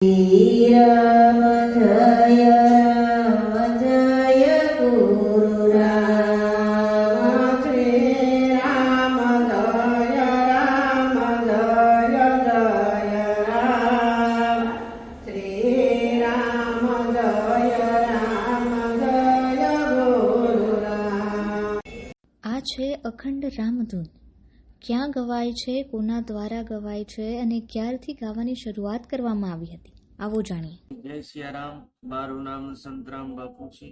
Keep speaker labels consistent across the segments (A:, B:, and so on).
A: શ્રી રામ જય ગુરુ રામ શ્રી રામ જય રામ શ્રી રામ જય ગુરુ રામ।
B: આ છે અખંડ રામધૂન। ક્યાં ગવાય છે, કોના દ્વારા ગવાય છે અને ક્યારથી ગાવાની શરૂઆત કરવામાં આવી હતી, આવો જાણીએ।
C: જય સિયારામ। મારું નામ સંતરામ બાપુ છે।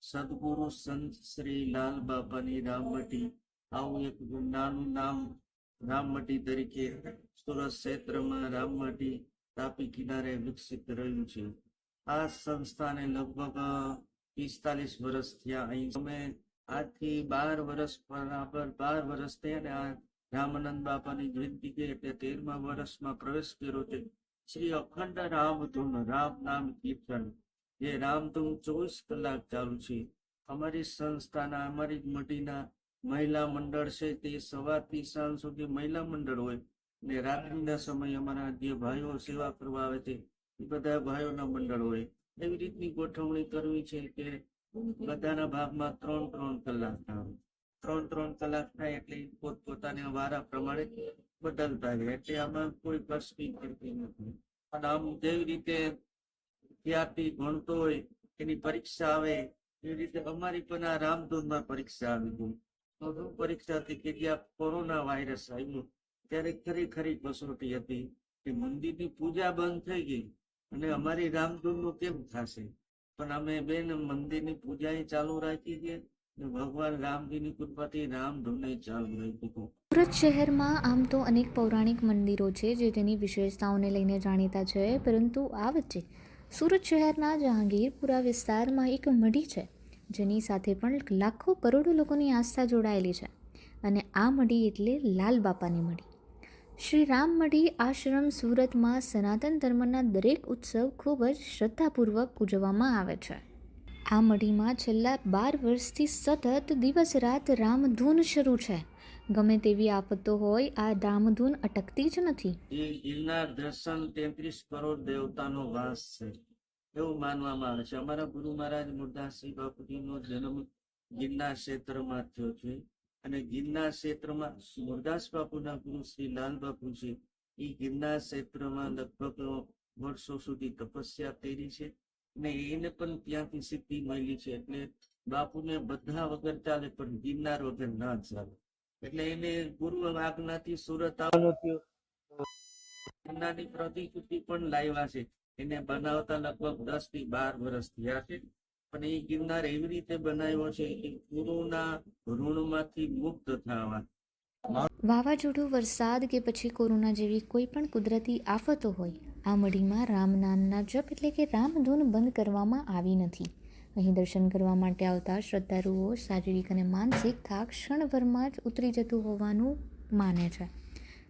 C: સદગુરુ સંત શ્રી લાલ બાપાની રામમટી, આવું એક નાનું નામ રામમટી તરીકે સુરત ક્ષેત્રમાં રામમટી તાપી કિનારે વિકસિત રહ્યું છે। આ સંસ્થાને લગભગ 45 વર્ષ થયા। અહીં અમે આજથી 12 વર્ષ બરાબર 12 વર્ષ થયા ને આ રામાનંદ બાપાની જયંતિ ગઈ એટલે 13મા વર્ષમાં પ્રવેશ કર્યો છે। શ્રી અખંડ રામધૂન રામ નામ કીર્તન, જે રામધૂન 24 કલાક ચાલુ છે। અમારી સંસ્થાના અમારી મઢીના મહિલા મંડળ છે તે સવારથી સાંજ સુધી મહિલા મંડળ હોય ને રાત્રિના સમયે અમારા જે ભાઈઓ સેવા કરવા આવે છે એ બધા ભાઈઓના મંડળ હોય। એવી રીતની ગોઠવણી કરવી છે કે બધાના ભાગમાં 3-3 કલાક આવે। 3-3 કલાક થાય એટલે પોતપોતાના વારા પ્રમાણે બદલતા રહે, એટલે આમાં કોઈ કષ્ટી પડતી નથી। અને આમ જેવી રીતે વિદ્યાર્થી ભણતો હોય એની પરીક્ષા આવે એવી રીતે અમારી પણ આ રામધૂનમાં પરીક્ષા આવી ગઈ। તો શું પરીક્ષા હતી કે જ્યાં કોરોના વાયરસ આવ્યો ત્યારે ખરી કસોટી હતી કે મંદિરની પૂજા બંધ થઈ ગઈ અને અમારી રામધૂનનું કેમ થશે, પણ અમે બેન મંદિરની પૂજા ચાલુ રાખી છે। ભગવાન રામજીની કૃપાથી રામધૂને ચાલુ રાખી છે।
B: સુરત શહેરમાં આમ તો અનેક પૌરાણિક મંદિરો છે જે તેની વિશેષતાઓને લઈને જાણીતા છે, પરંતુ આ વચ્ચે સુરત શહેરના જહાંગીરપુરા વિસ્તારમાં એક મઢી છે જેની સાથે પણ લાખો કરોડો લોકોની આસ્થા જોડાયેલી છે, અને આ મઢી એટલે લાલ બાપાની મઢી। શ્રી રામ મઢી આશ્રમ સુરતમાં સનાતન ધર્મના દરેક ઉત્સવ ખૂબ જ શ્રદ્ધાપૂર્વક ઉજવવામાં આવે છે। આ મઢીમાં છેલ્લા 12 વર્ષથી સતત દિવસ રાત રામધૂન શરૂ છે। ગમે તેવી આફતો હોય, આ રામધૂન અટકતી જ નથી।
C: એ ગિરનાર દર્શન 33 કરોડ દેવતાનો વાસ છે એવું માનવામાં આવે છે। અમારા ગુરુ મહારાજ મુરદાસજી બાપુજીનો જન્મ ગિરનાર ક્ષેત્રમાં થયો છે, અને ગિરનાર ક્ષેત્રમાં મુરદાસ બાપુના ગુરુ શ્રી લાલ બાપુ છે એ ગિરનાર ક્ષેત્રમાં લગભગ વર્ષો સુધી તપસ્યા કરી છે ને એને પણ ત્યાંથી સિદ્ધિ મળી છે। એટલે બાપુને બધા વગર ચાલે પણ ગિરનાર વગર ના ચાલે, એટલે એને ગુરુ આજ્ઞાથી સુરત આવવાનો થયો। ગિરનારની પ્રતિકૃતિ પણ લાવ્યા છે, એને બનાવતા લગભગ 10 થી 12 વર્ષ થયા છે, પણ એ ગિરનાર એવી રીતે બનાવ્યો છે કે ગુરુના ઋણમાંથી મુક્ત થવા।
B: વાવાઝોડું, વરસાદ કે પછી કોરોના જેવી કોઈ પણ કુદરતી આફતો હોય, આ મઢીમાં રામ નામના જપ એટલે કે રામધૂન બંધ કરવામાં આવી નથી। અહીં દર્શન કરવા માટે આવતા શ્રદ્ધાળુઓ શારીરિક અને માનસિક થાક ક્ષણભરમાં જ ઉતરી જતું હોવાનું માને છે।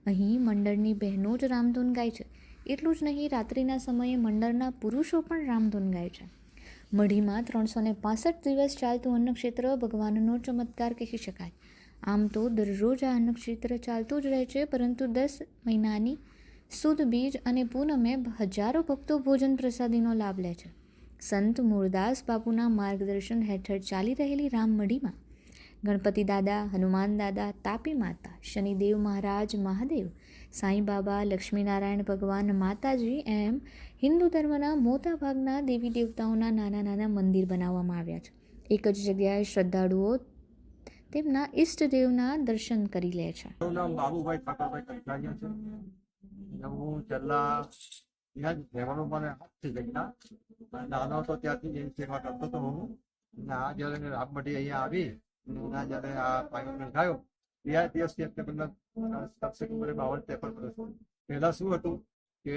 B: અહીં મંડળની બહેનો જ રામધૂન ગાય છે, એટલું જ નહીં, રાત્રિના સમયે મંડળના પુરુષો પણ રામધૂન ગાય છે। મઢીમાં 365 દિવસ ચાલતું અન્નક્ષેત્ર ભગવાનનો ચમત્કાર કહી શકાય। આમ તો દરરોજ આ અન્નક્ષેત્ર ચાલતું જ રહે છે, પરંતુ 10 મહિનાની સુદ બીજ અને પૂનમે હજારો ભક્તો ભોજન પ્રસાદીનો લાભ લે છે। સંત મૂળદાસ બાપુના માર્ગદર્શન હેઠળ ચાલી રહેલી રામ મઢીમાં ગણપતિ દાદા, હનુમાન દાદા, તાપી માતા, શનિદેવ મહારાજ મહાદેવ, સાંઈ બાબા, લક્ષ્મીનારાયણ ભગવાન, માતાજી એમ હિન્દુ ધર્મના મોટા ભાગના દેવી દેવતાઓના નાના નાના મંદિર બનાવવામાં આવ્યા છે। એક જ જગ્યાએ શ્રદ્ધાળુઓ તેમના ઈષ્ટદેવના દર્શન કરી લે છે।
D: મારું નામ બાબુભાઈ ઠાકોરભાઈ કંટાળિયા છે, અને હું છેલ્લા ત્યાં જ રહેવાનું મને હાથથી ગઈના નાનો હતો ત્યાંથી જ સેવા કરતો હતો હું। અને આ જયારે રામમઢી અહીંયા આવી એના જયારે આ પાયો ગાયો બે દિવસથી એટલે મતલબ 52-53 વર્ષ પહેલા શું હતું કે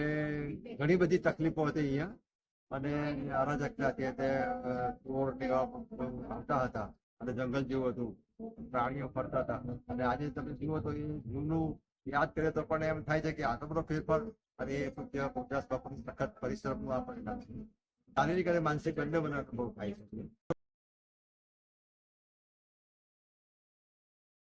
D: ઘણી બધી તકલીફો હતી અહીંયા, અને અરાજકતા હતી, તે ચોર આવતા હતા અને જંગલ જેવું હતું, પ્રાણીઓ ફરતા હતા। અને આજે તમે જુઓ તો એ જૂનું યાદ કરે તો પણ એમ થાય છે કે આટલો બધો ફેરફાર, અને એ પૂજ્ય મુરદાસ બાપુની સખત પરિશ્રમનું આ પરિણામ છે। શારીરિક અને માનસિક બંને મને અનુભવ થાય છે।